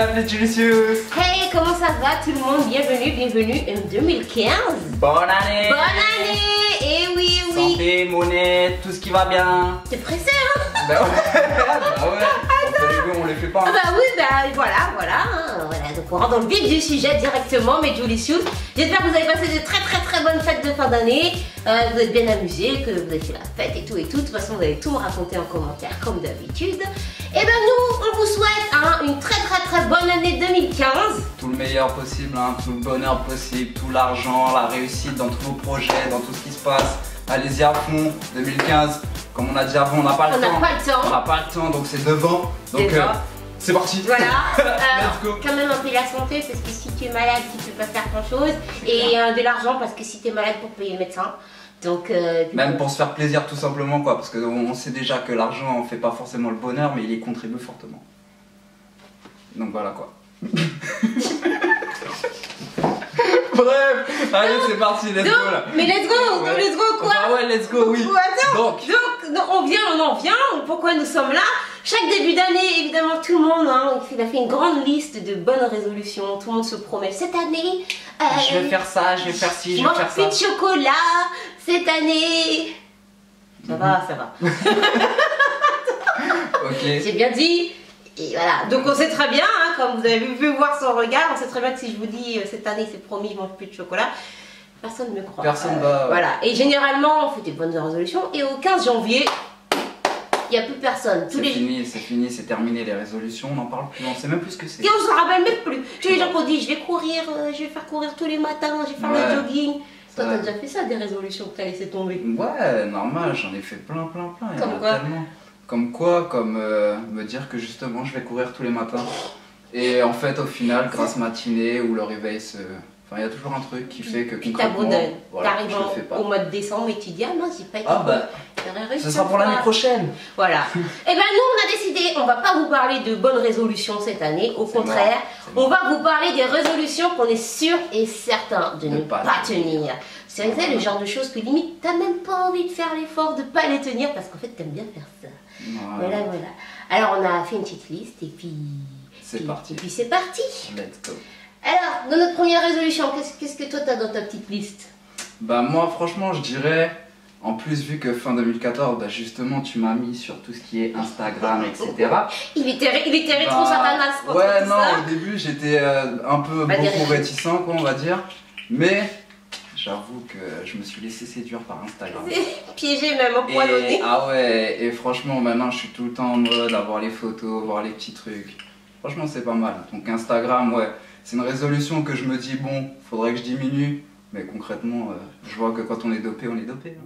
up les Julicious? Hey, comment ça va tout le monde? Bienvenue en 2015. Bonne année! Bonne année! Eh oui, oui. Santé, monnaie, tout ce qui va bien. T'es pressé, hein? Bah ouais, bah ouais. On fait les vœux, on les fait pas. Ah bah oui, bah voilà. Donc on rentre dans le vif du sujet directement, mes Julicious. J'espère que vous avez passé de très bonnes fêtes de fin d'année. Vous êtes bien amusés, que vous avez fait la fête et tout. De toute façon, vous allez tout me raconter en commentaire comme d'habitude. Et ben nous, on vous souhaite une très bonne année 2015. Tout le meilleur possible, hein, tout le bonheur possible, tout l'argent, la réussite dans tous vos projets, dans tout ce qui se passe. Allez-y à fond, 2015. Comme on a dit avant, on n'a pas le temps. On n'a pas le temps, donc c'est devant. Donc c'est parti. Voilà. Let's go. Quand même un peu la santé, parce que si tu es malade, tu peux pas faire grand chose. Et de l'argent, parce que si tu es malade, pour payer le médecin. Donc, même pour se faire plaisir tout simplement quoi, parce qu'on sait déjà que l'argent ne fait pas forcément le bonheur, mais il y contribue fortement. Donc voilà quoi. Bref, allez c'est parti, let's go là. Mais let's go, ouais. Let's go quoi? Ah ouais, let's go, oui. Donc on en vient, pourquoi nous sommes là? Chaque début d'année, évidemment, tout le monde il a fait une grande liste de bonnes résolutions. Tout le monde se promet cette année. Je vais faire ça, je vais faire ci, je vais faire ça. Je mange plus de chocolat cette année. Ça va. Ok. J'ai bien dit. Et voilà. Donc on sait très bien, comme vous avez pu voir son regard, on sait très bien que si je vous dis cette année c'est promis, je mange plus de chocolat, personne ne me croit. Personne va. Voilà. Et généralement, on fait des bonnes résolutions. Et au 15 janvier. Il n'y a plus personne. C'est fini, c'est terminé les résolutions, on n'en parle plus, on sait même plus ce que c'est. Et on se rappelle même plus. Tu les gens qui ont dit je vais courir, je vais faire courir tous les matins, je vais faire le jogging. Toi t'as déjà fait ça, des résolutions que t'as laissé tomber? Ouais, normal, j'en ai fait plein. Comme quoi? Comme me dire que justement je vais courir tous les matins. Et en fait au final, grâce matinée ou le réveil se... Enfin, il y a toujours un truc qui fait que concrètement, voilà, t'arrives au mois de décembre et tu dis ah non j'ai pas été ce sera pour l'année prochaine. Voilà. Et ben nous on a décidé, on va pas vous parler de bonnes résolutions cette année, au contraire, on va vous parler des résolutions qu'on est sûr et certain de ne pas tenir. C'est le genre de choses que limite t'as même pas envie de faire l'effort de pas les tenir parce qu'en fait t'aimes bien faire ça. Voilà. Alors on a fait une petite liste et puis c'est parti. Let's go. Alors, dans notre première résolution, qu'est-ce que toi t'as dans ta petite liste? Bah moi franchement je dirais, en plus vu que fin 2014, bah justement tu m'as mis sur tout ce qui est Instagram, etc. Il était rétro satanas contre ouais, tout non, ça. au début j'étais un peu beaucoup réticent quoi on va dire. Mais j'avoue que je me suis laissé séduire par Instagram. Piégé même au poil au nez. Ah ouais, et franchement maintenant je suis tout le temps en mode à voir les photos, voir les petits trucs. Franchement c'est pas mal. Donc Instagram, ouais. C'est une résolution que je me dis, bon, faudrait que je diminue, mais concrètement, je vois que quand on est dopé, on est dopé.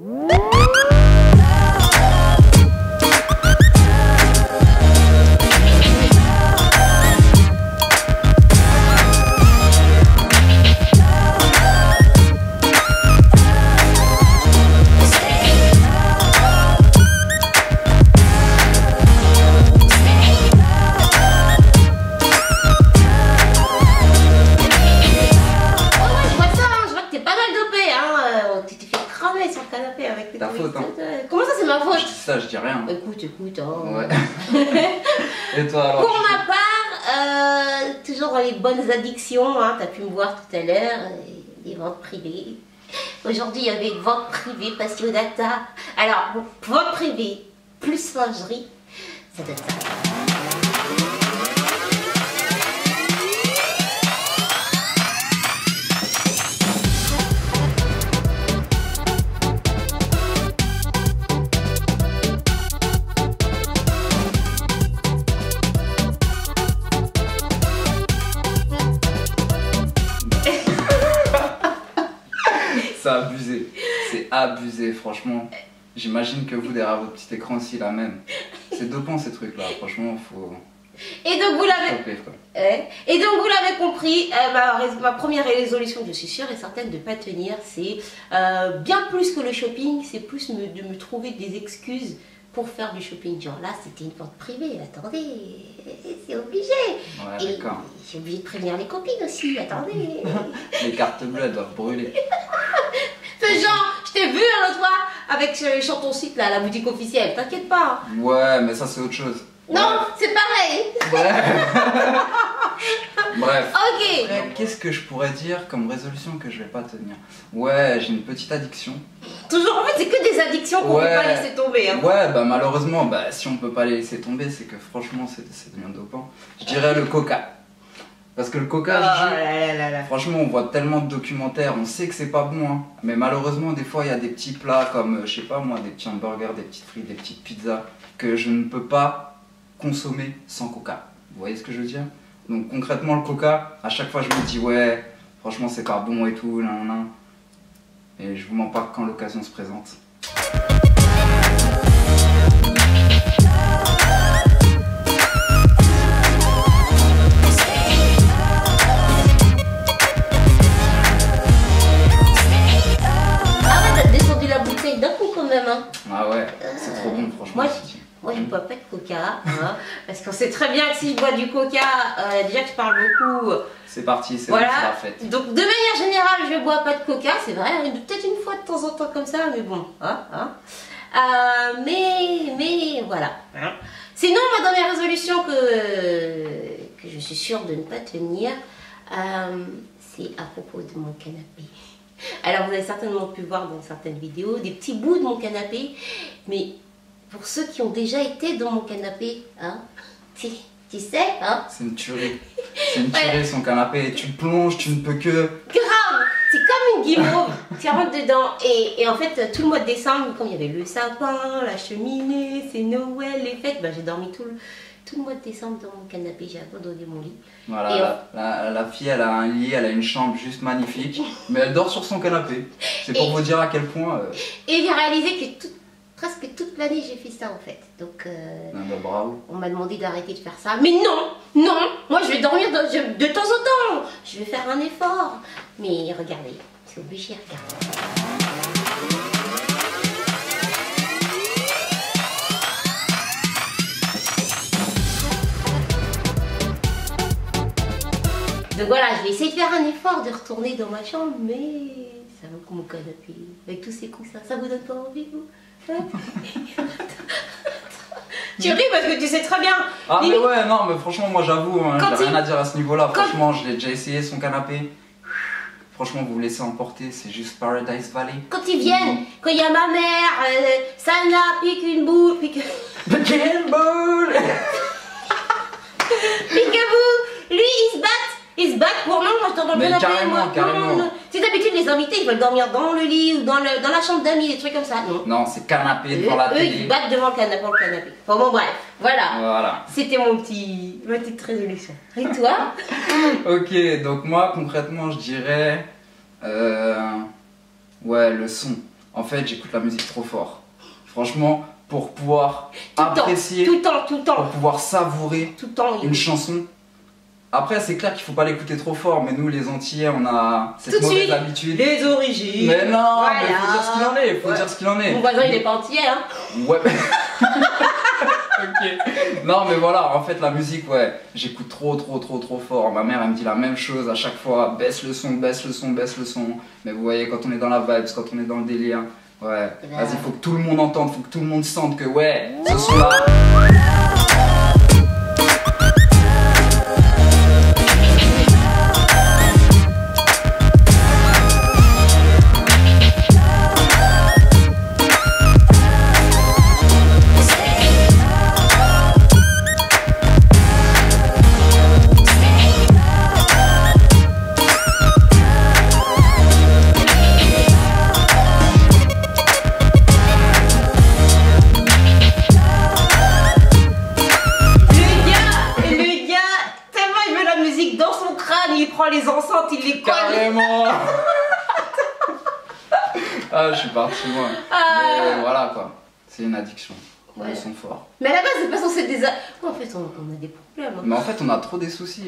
Ta faute, hein. Comment ça c'est ma faute? Ça je dis rien. Écoute, Ouais. Et toi alors? Pour ma part, toujours dans les bonnes addictions, t'as pu me voir tout à l'heure, les ventes privées. Aujourd'hui il y avait vente privée, Passion Data. Alors, vente privée plus lingerie, ça donne ça. C'est abusé, franchement. J'imagine que vous derrière votre petit écran aussi la même. C'est dopant ces trucs là, franchement faut... Et donc vous l'avez compris, ma première résolution que je suis sûre et certaine de ne pas tenir, c'est bien plus que le shopping, c'est plus de me trouver des excuses pour faire du shopping. Genre là c'était une vente privée, attendez, c'est obligé. Ouais, et j'ai oublié de prévenir les copines aussi, attendez. Les cartes bleues elles doivent brûler. Fais genre, je t'ai vu l'autre fois avec sur ton site là, la boutique officielle, t'inquiète pas. Ouais mais ça c'est autre chose. Non, c'est pareil. Ouais. Bref. Ok. Qu'est-ce que je pourrais dire comme résolution que je vais pas tenir? Ouais, j'ai une petite addiction. Toujours, en fait, c'est que des addictions qu'on peut pas laisser tomber. Hein. Ouais, bah malheureusement, bah, si on peut pas les laisser tomber, c'est que franchement, c'est devient dopant. Je dirais le coca. Parce que le coca, franchement, on voit tellement de documentaires, on sait que c'est pas bon, hein. Mais malheureusement, des fois, il y a des petits plats comme, je sais pas moi, des petits hamburgers, des petites frites, des petites pizzas, que je ne peux pas consommer sans coca. Vous voyez ce que je veux dire? Donc concrètement, le coca, à chaque fois, je me dis, ouais, franchement, c'est pas bon et tout, nan. Et je vous mens pas quand l'occasion se présente. Ah ouais, c'est trop bon franchement. Moi je bois pas de coca, hein, parce qu'on sait très bien que si je bois du coca, déjà que je parle beaucoup. C'est parti, c'est voilà. La fête. Donc de manière générale, je bois pas de coca, c'est vrai, peut-être une fois de temps en temps comme ça, mais bon. Mais voilà. Hein. Sinon, moi dans mes résolutions que je suis sûre de ne pas tenir, c'est à propos de mon canapé. Alors vous avez certainement pu voir dans certaines vidéos des petits bouts de mon canapé, mais pour ceux qui ont déjà été dans mon canapé, hein, tu sais, hein. C'est une tuerie. C'est une tuerie son canapé, tu plonges, tu ne peux que... Grave. C'est comme une guimauve, tu rentres dedans et en fait tout le mois de décembre, comme il y avait le sapin, la cheminée, c'est Noël, les fêtes, ben, j'ai dormi tout le mois de décembre dans mon canapé, j'ai abandonné mon lit. Voilà, la fille elle a un lit, elle a une chambre juste magnifique, mais elle dort sur son canapé. C'est pour vous dire à quel point... Et j'ai réalisé que presque toute l'année j'ai fait ça en fait. Donc bravo. On m'a demandé d'arrêter de faire ça. Mais non, moi je vais dormir de temps en temps. Je vais faire un effort. Mais regardez, c'est obligé, regardez. Donc voilà, je vais essayer de faire un effort de retourner dans ma chambre, mais ça vaut comme mon canapé, avec tous ces coussins, ça vous donne pas envie, vous? Tu ris parce que tu sais très bien. Ah mais ouais, non, mais franchement, moi j'avoue, hein, j'ai rien à dire à ce niveau-là. Franchement, je l'ai déjà essayé son canapé. Franchement, vous vous laissez emporter, c'est juste Paradise Valley. Quand ils viennent, quand il y a ma mère, Sana pique une boule, pique une boule. Pique-vous, lui il se bat pour moi je dors dans le canapé. Carrément. C'est d'habitude les invités ils veulent dormir dans le lit ou dans la chambre d'amis, des trucs comme ça. Non, c'est canapé devant la télé. Eux ils battent devant le canapé. Enfin bon bref, voilà. C'était ma petite résolution. Et toi? Ok, donc moi concrètement je dirais... ouais, le son. En fait j'écoute la musique trop fort. Franchement, pour pouvoir apprécier... Tout le temps. Pour pouvoir savourer une chanson. Après, c'est clair qu'il faut pas l'écouter trop fort, mais nous, les Antillais, on a cette mauvaise habitude. Les origines. Mais non, mais faut dire ce qu'il en est, faut dire ce qu'il en est. Mon voisin, il est pas antillais, hein. Ouais. Ok. Non, mais voilà, en fait, la musique, ouais, j'écoute trop fort. Ma mère, elle me dit la même chose à chaque fois. Baisse le son. Mais vous voyez, quand on est dans la vibe, quand on est dans le délire, ouais, vas-y, faut que tout le monde entende, faut que tout le monde sente que, ouais, ce son-là... Les enceintes, il les colle. Carrément. Ah, je suis parti moi. Mais voilà quoi, c'est une addiction. Ouais. Ils sont forts. Mais à la base, c'est pas censé des... En fait, on a des problèmes. Hein. Mais en fait, on a trop des soucis.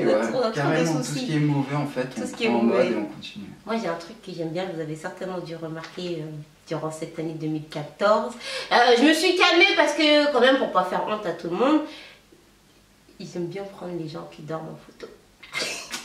Carrément, tout ce qui est mauvais, en fait, on prend en mode et on continue. Moi, j'ai un truc que j'aime bien, vous avez certainement dû remarquer durant cette année 2014. Je me suis calmée parce que, quand même, pour pas faire honte à tout le monde, ils aiment bien prendre les gens qui dorment en photo.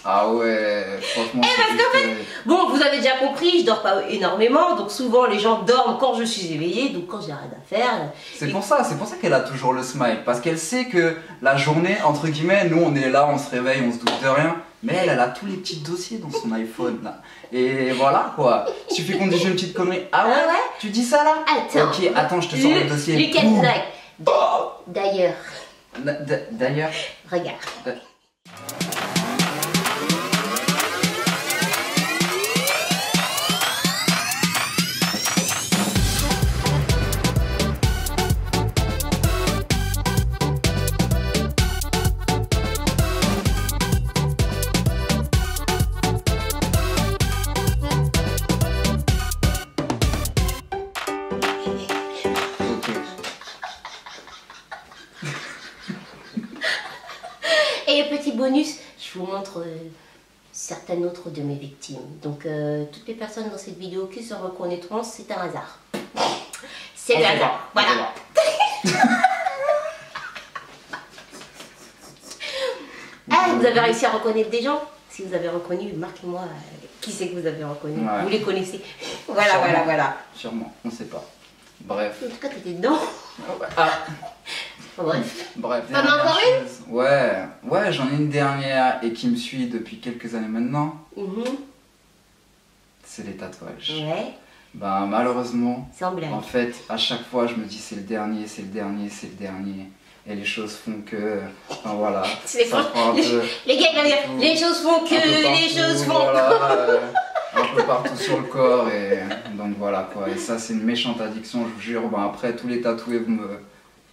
Ah ouais, franchement. Parce qu'en fait, bon, vous avez déjà compris, je dors pas énormément, donc souvent les gens dorment quand je suis éveillée, donc quand j'ai rien à faire. C'est pour ça qu'elle a toujours le smile, parce qu'elle sait que la journée, entre guillemets, nous on est là, on se réveille, on se doute de rien, Mais elle a tous les petits dossiers dans son iPhone là. Et voilà quoi. Il suffit qu'on dise une petite connerie. Ah ouais, tu dis ça là? Attends. Ok, attends, je te sors le dossier. Lequel? D'ailleurs. D'ailleurs. Regarde. Et petit bonus, je vous montre certaines autres de mes victimes. Donc toutes les personnes dans cette vidéo qui se reconnaîtront, c'est un hasard. C'est le hasard. Voilà. Ah, vous avez réussi à reconnaître des gens? Si vous avez reconnu, marquez-moi qui c'est que vous avez reconnu. Ouais. Vous les connaissez. Voilà, sûrement, voilà. Sûrement, on ne sait pas. Bref. En tout cas, t'étais dedans. Ah. Bref. T'en as encore une? Ouais, j'en ai une dernière et qui me suit depuis quelques années maintenant. C'est les tatouages. Ouais. Ben malheureusement, en fait, à chaque fois, je me dis c'est le dernier, c'est le dernier, c'est le dernier. Et les choses font que, enfin voilà, ça prend un peu... Les gars, ils vont dire, les choses font que, les choses font... Voilà, un peu partout sur le corps et donc voilà quoi. Et ça c'est une méchante addiction, je vous jure. Ben, après tous les tatoués vous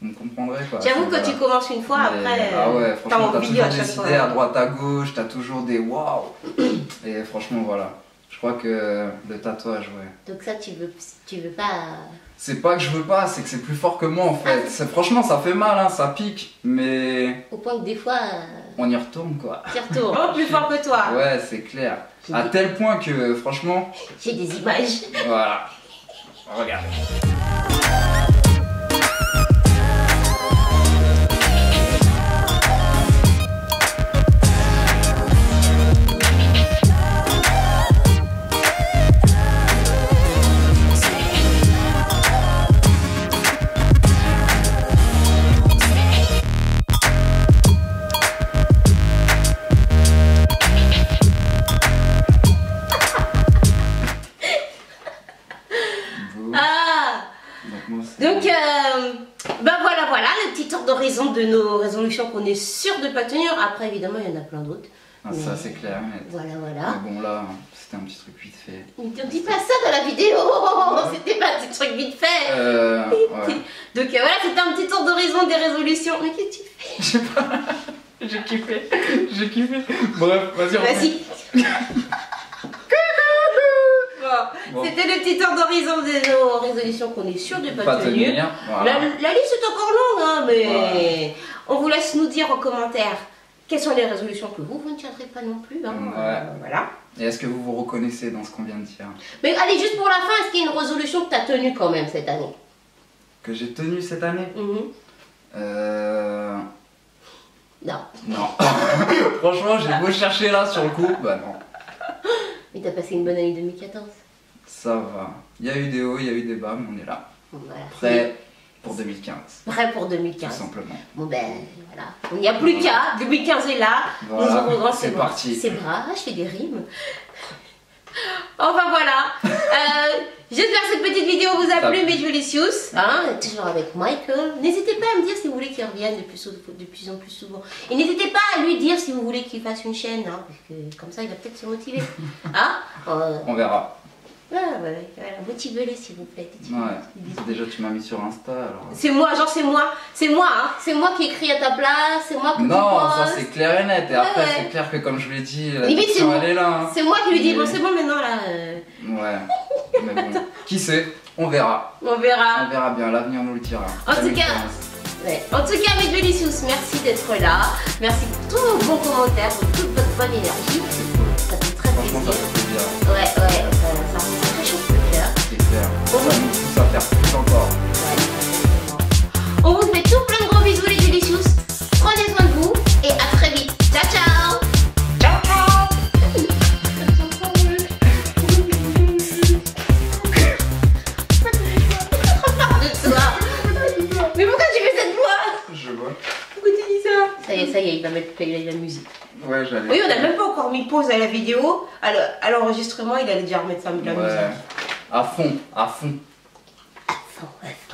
me comprendrez quoi. J'avoue que tu commences une fois, après ah ouais, franchement t'as toujours des idées à droite à gauche, t'as toujours des waouh. Et franchement voilà, je crois que le tatouage, ouais. Donc ça tu veux pas... C'est pas que je veux pas, c'est que c'est plus fort que moi en fait. Franchement ça fait mal, hein, ça pique, mais... Au point que des fois... On y retourne quoi. Tu retournes, oh, plus fort que toi. Ouais, c'est clair. À tel point que franchement... J'ai des images. Voilà. Regarde. Donc, ben voilà, le petit tour d'horizon de nos résolutions qu'on est sûr de pas tenir. Après, évidemment, il y en a plein d'autres. Ah, ça, c'est clair. Voilà. Mais bon, là, c'était un petit truc vite fait. Ne dis pas ça dans la vidéo. C'était pas un petit truc vite fait. Ouais. Donc, voilà, c'était un petit tour d'horizon des résolutions. Mais qu'est-ce que tu fais? Je sais pas. J'ai kiffé. Bref, vas-y. Bon. C'était le petit tour d'horizon de nos résolutions qu'on est sûr de pas tenir. Voilà. La liste est encore longue, hein, mais on vous laisse nous dire en commentaire quelles sont les résolutions que vous ne tiendrez pas non plus. Hein. Voilà. Et est-ce que vous vous reconnaissez dans ce qu'on vient de dire? Mais allez, juste pour la fin, est-ce qu'il y a une résolution que tu as tenue quand même cette année? Que j'ai tenue cette année? Non. Franchement, j'ai beau chercher là sur le coup, bah non. Mais t'as passé une bonne année 2014? Ça va. Il y a eu des hauts, il y a eu des bas, mais on est là. Voilà. Prêt pour 2015. Prêt pour 2015. Tout simplement. Bon ben voilà. Il n'y a plus qu'à. 2015 est là. Voilà. C'est parti. C'est bras, je fais des rimes. Enfin voilà. J'espère que cette petite vidéo vous a plu, mes Jolicious. Toujours avec Michael. N'hésitez pas à me dire si vous voulez qu'il revienne de plus en plus souvent. Et n'hésitez pas à lui dire si vous voulez qu'il fasse une chaîne. Parce que comme ça, il va peut-être se motiver. On verra. Voilà, motivez-le s'il vous plaît. Ouais. Déjà tu m'as mis sur Insta alors. C'est moi, c'est moi qui écris à ta place, c'est moi qui Non, ça c'est clair et net. Et après c'est clair que comme je l'ai dit, la question elle est là. Hein. C'est moi qui lui dis bon c'est bon maintenant là. Ouais. Mais bon, qui sait, on verra. On verra bien, l'avenir nous le dira. En tout cas, mes Jolicious, merci d'être là. Merci pour tous vos bons commentaires, pour toute votre bonne énergie. Ça fait très plaisir. Franchement, ça fait plaisir. Ouais, ça me réchauffe le cœur. C'est clair. Ça nous pousse à faire plus encore. On vous fait tout plein de gros bisous, les Jolicious. Prenez soin de vous et à très vite. Ciao, ciao. Mais pourquoi tu fais cette voix? Je vois. Pourquoi tu dis ça? Ça y est, il va mettre la musique. Ouais, j'allais. Oui, on n'a même pas encore mis pause à la vidéo. À l'enregistrement, il allait déjà remettre la musique. À fond, à fond. À fond, à fond.